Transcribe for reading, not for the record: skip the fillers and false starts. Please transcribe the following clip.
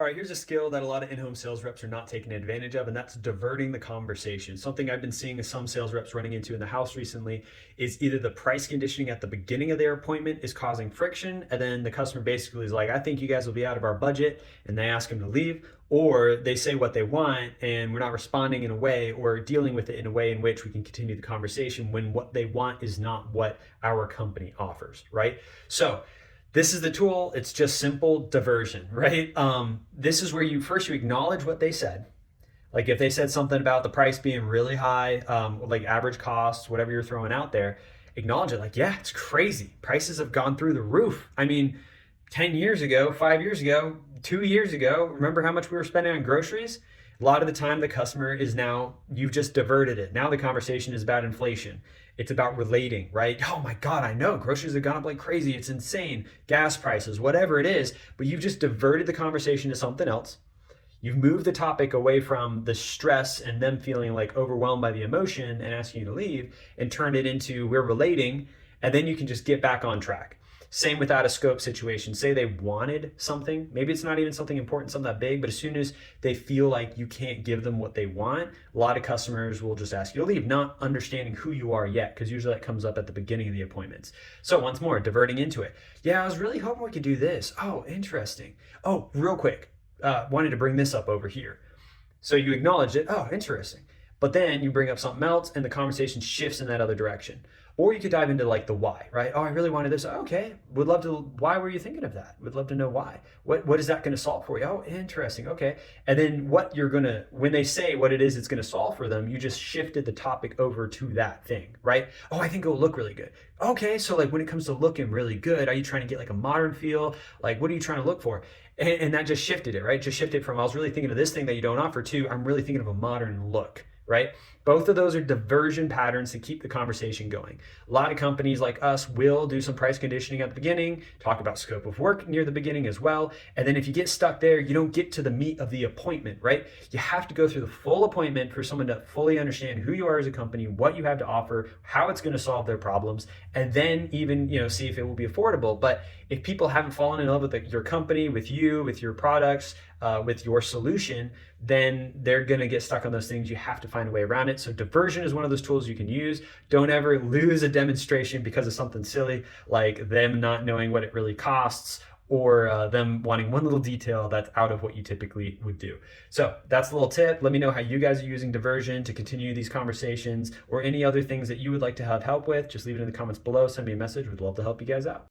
right, here's a skill that a lot of in-home sales reps are not taking advantage of, and that's diverting the conversation. Something I've been seeing some sales reps running into in the house recently is either the price conditioning at the beginning of their appointment is causing friction, and then the customer basically is like, I think you guys will be out of our budget, and they ask them to leave, or they say what they want, and we're not responding in a way or dealing with it in a way in which we can continue the conversation when what they want is not what our company offers, right? So this is the tool. It's just simple diversion, right? This is where you acknowledge what they said. Like if they said something about the price being really high, like average costs, whatever you're throwing out there, acknowledge it. Like, yeah, it's crazy. Prices have gone through the roof. I mean, 10 years ago, 5 years ago, 2 years ago, remember how much we were spending on groceries? A lot of the time, the customer is now, you've just diverted it. Now the conversation is about inflation. It's about relating, right? Oh my God, I know groceries have gone up like crazy. It's insane. Gas prices, whatever it is, but you've just diverted the conversation to something else. You've moved the topic away from the stress and them feeling like overwhelmed by the emotion and asking you to leave and turned it into we're relating, and then you can just get back on track. Same with out of scope situation. Say they wanted something, maybe it's not even something important, something that big, but as soon as they feel like you can't give them what they want, a lot of customers will just ask you to leave, not understanding who you are yet, because usually that comes up at the beginning of the appointments. So once more, diverting into it. Yeah, I was really hoping we could do this. Oh, interesting. Oh, real quick, wanted to bring this up over here. So you acknowledge it. Oh, interesting. But then you bring up something else and the conversation shifts in that other direction. Or you could dive into like the why, right? Oh, I really wanted this. Okay, would love to. Why were you thinking of that? Would love to know why. What is that going to solve for you? Oh, interesting. Okay. And then what you're going to, when they say what it is it's going to solve for them, you just shifted the topic over to that thing, right? Oh, I think it will look really good. Okay, so like when it comes to looking really good, are you trying to get like a modern feel? Like what are you trying to look for? And that just shifted it, right? Just shifted from I was really thinking of this thing that you don't offer to I'm really thinking of a modern look, right? Both of those are diversion patterns to keep the conversation going. A lot of companies like us will do some price conditioning at the beginning, talk about scope of work near the beginning as well. And then if you get stuck there, you don't get to the meat of the appointment, right? You have to go through the full appointment for someone to fully understand who you are as a company, what you have to offer, how it's going to solve their problems, and then even, see if it will be affordable. But if people haven't fallen in love with your company, with you, with your products, with your solution, then they're going to get stuck on those things. You have to find a way around it. So diversion is one of those tools you can use. Don't ever lose a demonstration because of something silly like them not knowing what it really costs or them wanting one little detail that's out of what you typically would do. So that's a little tip. Let me know how you guys are using diversion to continue these conversations or any other things that you would like to have help with. Just leave it in the comments below. Send me a message. We'd love to help you guys out.